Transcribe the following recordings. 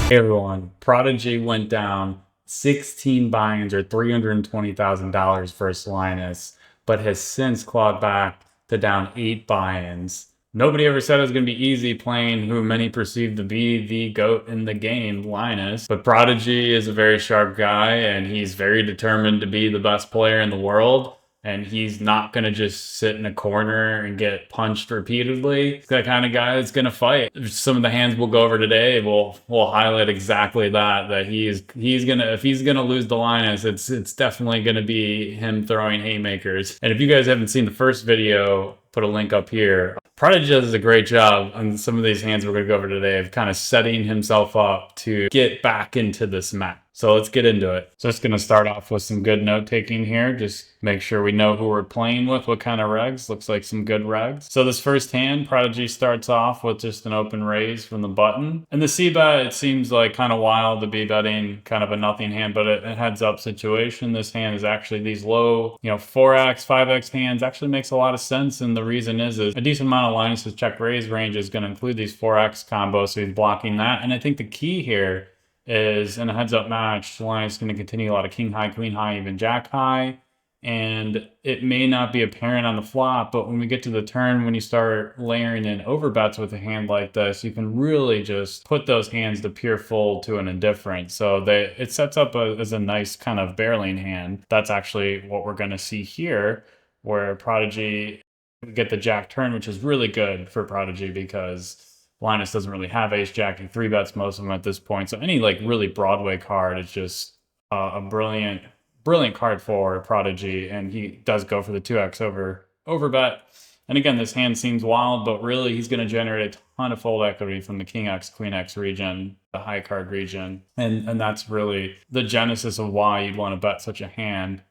Hey everyone, Prodigy went down 16 buy-ins or $320,000 versus Linus, but has since clawed back to down 8 buy-ins. Nobody ever said it was going to be easy playing who many perceive to be the GOAT in the game, Linus. But Prodigy is a very sharp guy and he's very determined to be the best player in the world. And he's not going to just sit in a corner and get punched repeatedly. He's that kind of guy that's going to fight. Some of the hands we'll go over today will highlight exactly that he's going to, if he's going to lose the Linus, it's definitely going to be him throwing haymakers. And if you guys haven't seen the first video, put a link up here. Prodigy does a great job on some of these hands we're going to go over today of kind of setting himself up to get back into this map. So let's get into it. So just going to start off with some good note taking here. Just make sure we know who we're playing with, what kind of regs. Looks like some good regs. So this first hand, Prodigy starts off with just an open raise from the button. And the C-bet, it seems like kind of wild to be betting kind of a nothing hand, but a heads up situation. This hand is actually these low, 4x, 5x hands actually makes a lot of sense. And the reason is a decent amount of Linus's check raise range is going to include these 4x combos, so he's blocking that. And I think the key here is in a heads-up match, Linus is going to continue a lot of king high, queen high, even jack high. And it may not be apparent on the flop, but when we get to the turn, when you start layering in overbets with a hand like this, you can really just put those hands to pure fold to an indifferent. So it sets up as a nice kind of barreling hand. That's actually what we're going to see here, where Prodigy get the jack turn, which is really good for Prodigy because Linus doesn't really have ace jack. He 3-bets most of them at this point. So any like really Broadway card is just a brilliant card for Prodigy. And he does go for the 2x over bet. And again, this hand seems wild, but really he's going to generate a ton of fold equity from the king x, queen x region, the high card region. And that's really the genesis of why you'd want to bet such a hand.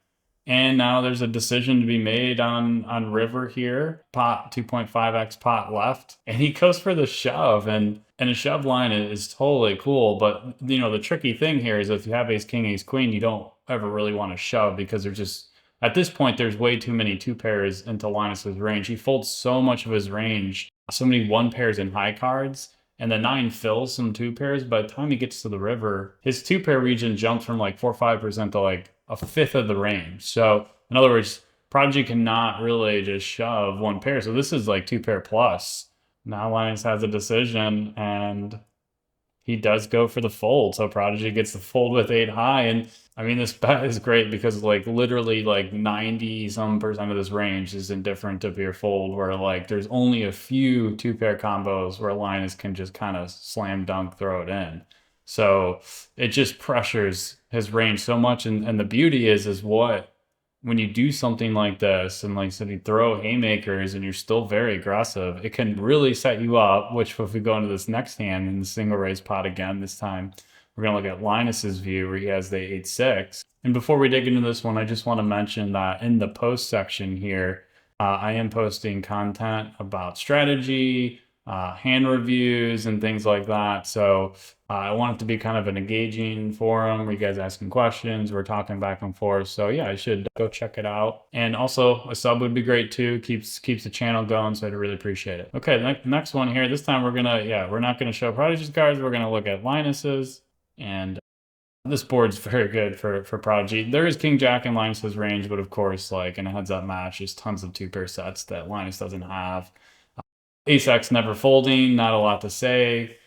And now there's a decision to be made on river here. Pot 2.5x pot left. And he goes for the shove. And a shove line is totally cool. But, the tricky thing here is if you have ace king, ace queen, you don't ever really want to shove because there's just, at this point, there's way too many 2 pairs into Linus's range. He folds so much of his range, so many 1 pairs in high cards. And the 9 fills some 2 pairs. By the time he gets to the river, his 2 pair region jumps from like 4 or 5% to like a fifth of the range. So in other words, Prodigy cannot really just shove 1 pair. So this is like 2 pair plus. Now Linus has a decision and he does go for the fold. So Prodigy gets the fold with 8 high. And I mean, this bet is great because like literally like 90% of this range is indifferent to pure fold, where like there's only a few 2 pair combos where Linus can just kind of slam dunk, throw it in. So it just pressures his range so much. And the beauty is when you do something like this and like so you throw haymakers and you're still very aggressive, it can really set you up, which if we go into this next hand in the single raise pot again, this time we're going to look at Linus's view where he has the 8-6. And before we dig into this one, I just want to mention that in the post section here, I am posting content about strategy, hand reviews and things like that. So I want it to be kind of an engaging forum where you guys asking questions, we're talking back and forth. So yeah, I should go check it out. And also a sub would be great too. Keeps the channel going, so I'd really appreciate it. Okay, next one here. This time we're not gonna show Prodigy's cards. We're gonna look at Linus's, and this board's very good for Prodigy. There is king jack in Linus's range, but of course, like in a heads up match, there's tons of 2 pair sets that Linus doesn't have. Ace X never folding, not a lot to say.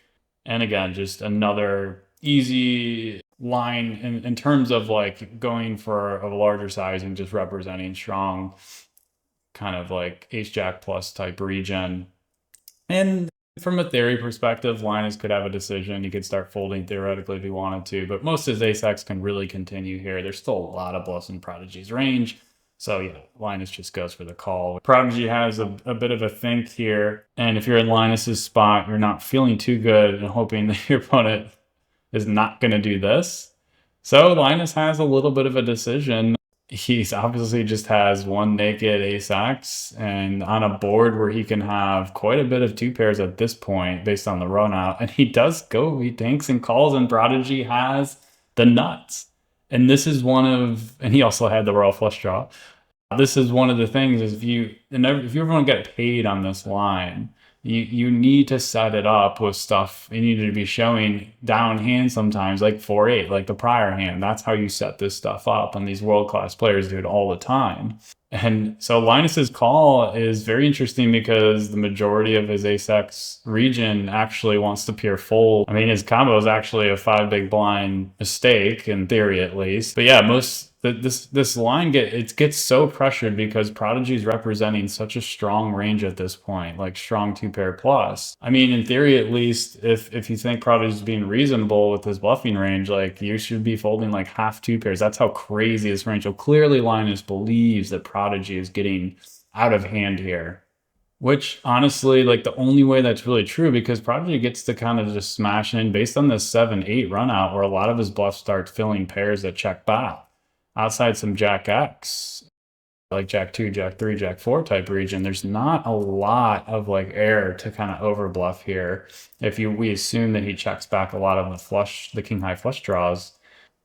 And again, just another easy line in terms of like going for a larger size and just representing strong kind of like ace jack plus type region. And from a theory perspective, Linus could have a decision. He could start folding theoretically if he wanted to, but most of his ace X can really continue here. There's still a lot of bluffs in Prodigy's range. So yeah, Linus just goes for the call. Prodigy has a bit of a think here. And if you're in Linus's spot, you're not feeling too good and hoping that your opponent is not going to do this. So Linus has a little bit of a decision. He's obviously just has 1 naked ace X, and on a board where he can have quite a bit of 2 pairs at this point based on the run out. And he does go, he dinks and calls, and Prodigy has the nuts. And this is and he also had the royal flush draw. This is one of the things is if you ever want to get paid on this line, you need to set it up with stuff. You need to be showing down hand sometimes, like 4-8, like the prior hand. That's how you set this stuff up, and these world-class players do it all the time. And so Linus's call is very interesting because the majority of his ace-x region actually wants to peer fold. I mean, his combo is actually a 5 big blind mistake, in theory at least. But yeah, this line gets so pressured because Prodigy is representing such a strong range at this point, like strong 2-pair plus. I mean, in theory at least, if you think Prodigy is being reasonable with his bluffing range, like you should be folding like half 2-pairs. That's how crazy this range. So clearly Linus believes that Prodigy is getting out of hand here. Which honestly, like the only way that's really true, because Prodigy gets to kind of just smash in based on this 7-8 run out where a lot of his bluffs start filling pairs that check back. Outside some Jack X, like Jack 2, Jack 3, Jack 4 type region, there's not a lot of like air to kind of overbluff here. We assume that he checks back a lot of the king high flush draws.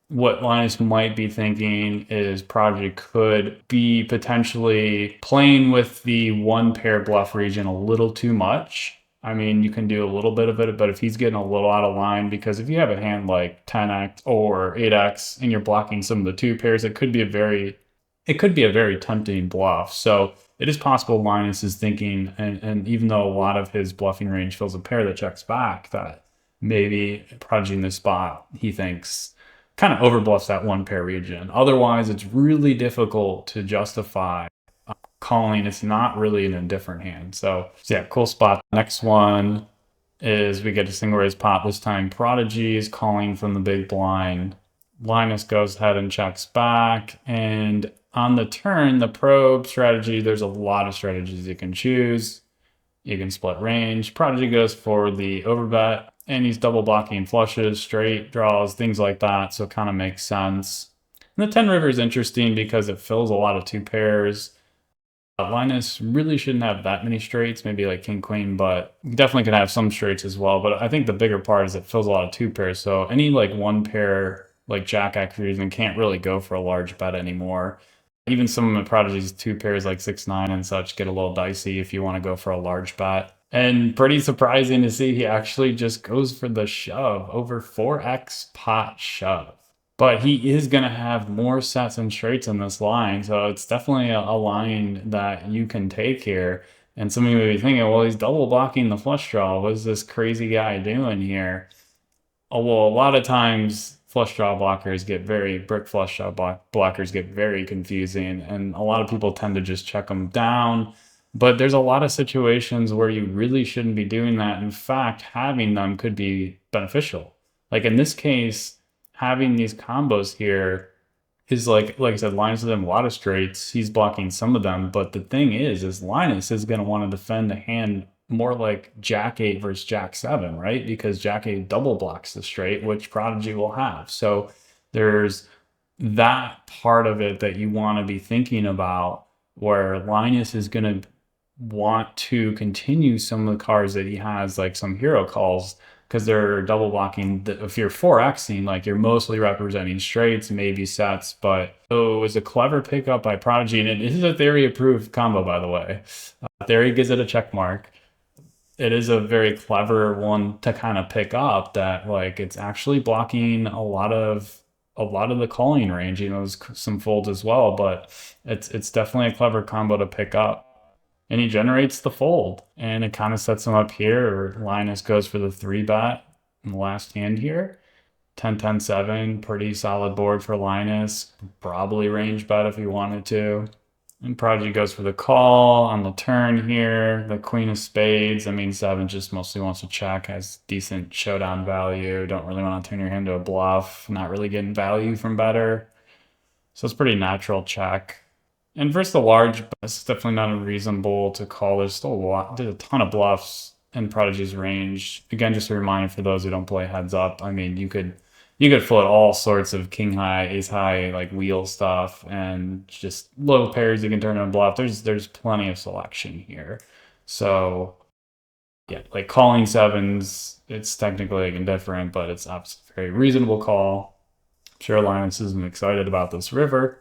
What Linus might be thinking is Prodigy could be potentially playing with the 1-pair bluff region a little too much. I mean, you can do a little bit of it, but if he's getting a little out of line, because if you have a hand like 10x or 8x and you're blocking some of the 2-pairs, it could be a very tempting bluff. So it is possible Linus is thinking, and even though a lot of his bluffing range fills a pair that checks back, that maybe Prodigy in this spot, he thinks, kind of overbluffs that 1-pair region. Otherwise, it's really difficult to justify calling. It's not really an indifferent hand. So yeah, cool spot. Next one is we get a single raise pot. This time Prodigy is calling from the big blind. Linus goes ahead and checks back, and on the turn, the probe strategy, there's a lot of strategies you can choose. You can split range. Prodigy goes for the overbet, and he's double blocking flushes, straight draws, things like that, so it kind of makes sense. And the 10 river is interesting because it fills a lot of 2-pairs. Linus really shouldn't have that many straights, maybe like king queen, but you definitely could have some straights as well. But I think the bigger part is it fills a lot of 2-pairs, so any like 1-pair like Jack X reason can't really go for a large bet anymore. Even some of the Prodigy's 2-pairs like 6-9 and such get a little dicey if you want to go for a large bet. And pretty surprising to see he actually just goes for the shove, over 4x pot shove. But he is going to have more sets and straights in this line, so it's definitely a line that you can take here. And some of you may be thinking, well, he's double blocking the flush draw. What is this crazy guy doing here? Oh, well, a lot of times flush draw blockers get brick flush draw blockers get very confusing, and a lot of people tend to just check them down. But there's a lot of situations where you really shouldn't be doing that. In fact, having them could be beneficial. Like in this case, having these combos here is like I said, Linus has them a lot of straights. He's blocking some of them, but the thing is Linus is going to want to defend a hand more like Jack 8 versus Jack 7, right? Because Jack 8 double blocks the straight, which Prodigy will have. So there's that part of it that you want to be thinking about, where Linus is going to want to continue some of the cards that he has, like some hero calls, because they're double blocking. If you're 4xing, like you're mostly representing straights, maybe sets. But so it was a clever pickup by Prodigy, and it is a theory approved combo, by the way. Theory gives it a check mark. It is a very clever one to kind of pick up, that like it's actually blocking a lot of the calling range. You know, there's some folds as well, but it's definitely a clever combo to pick up. And he generates the fold, and it kind of sets him up here. Linus goes for the 3-bet in the last hand here. 10-10-7, pretty solid board for Linus. Probably range bet if he wanted to. And Prodigy goes for the call on the turn here. The queen of spades. I mean, 7 just mostly wants to check, has decent showdown value. Don't really want to turn your hand to a bluff. Not really getting value from better. So it's pretty natural check. And versus the large, it's definitely not unreasonable to call. There's a ton of bluffs in Prodigy's range. Again, just a reminder for those who don't play heads up. I mean, you could float all sorts of king high, ace high, like wheel stuff, and just low pairs you can turn on bluff. There's plenty of selection here. So yeah, like calling 7s, it's technically like indifferent, but it's obviously a very reasonable call. I'm sure Linus isn't excited about this river.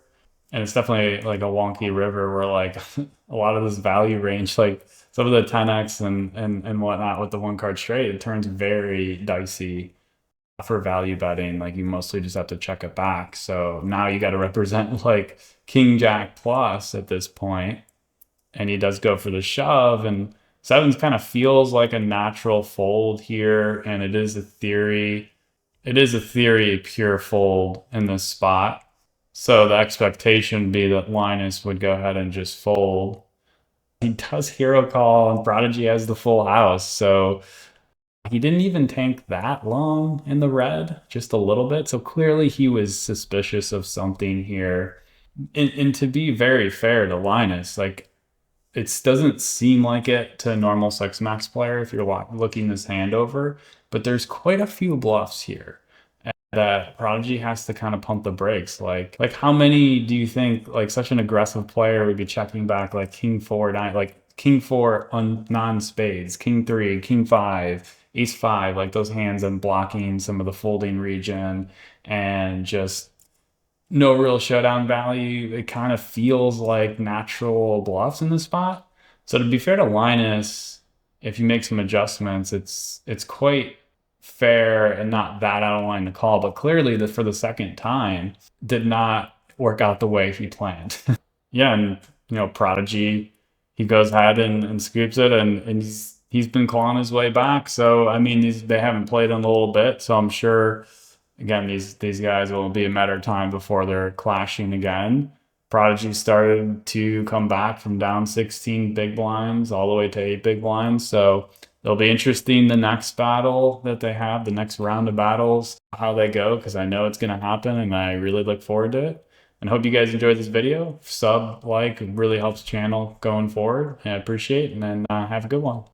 And it's definitely like a wonky river where like a lot of this value range, like some of the 10x and whatnot with the one card straight, it turns very dicey for value betting. Like you mostly just have to check it back. So now you got to represent like King Jack plus at this point, and he does go for the shove, and sevens kind of feels like a natural fold here, and it is a theory. It is a theory pure fold in this spot. So the expectation would be that Linus would go ahead and just fold. He does hero call, and Prodigy has the full house. So he didn't even tank that long in the red, just a little bit. So clearly he was suspicious of something here. And to be very fair to Linus, like it doesn't seem like it to a normal six max player if you're looking this hand over, but there's quite a few bluffs here that Prodigy has to kind of pump the brakes. Like how many do you think like such an aggressive player would be checking back like king four nine, like king four on non-spades, king three, king five, ace five, like those hands and blocking some of the folding region and just no real showdown value. It kind of feels like natural bluffs in the spot. So to be fair to Linus, if you make some adjustments, it's quite fair and not that out of line to call. But clearly, for the second time, did not work out the way he planned. Yeah, and Prodigy, he goes ahead and scoops it, and he's been clawing his way back. So I mean, they haven't played in a little bit, so I'm sure again, these guys will be a matter of time before they're clashing again. Prodigy started to come back from down 16 big blinds all the way to 8 big blinds. So it'll be interesting the next battle that they have, the next round of battles, how they go, because I know it's going to happen and I really look forward to it. And hope you guys enjoyed this video. Sub, like, really helps channel going forward. I appreciate it. And then have a good one.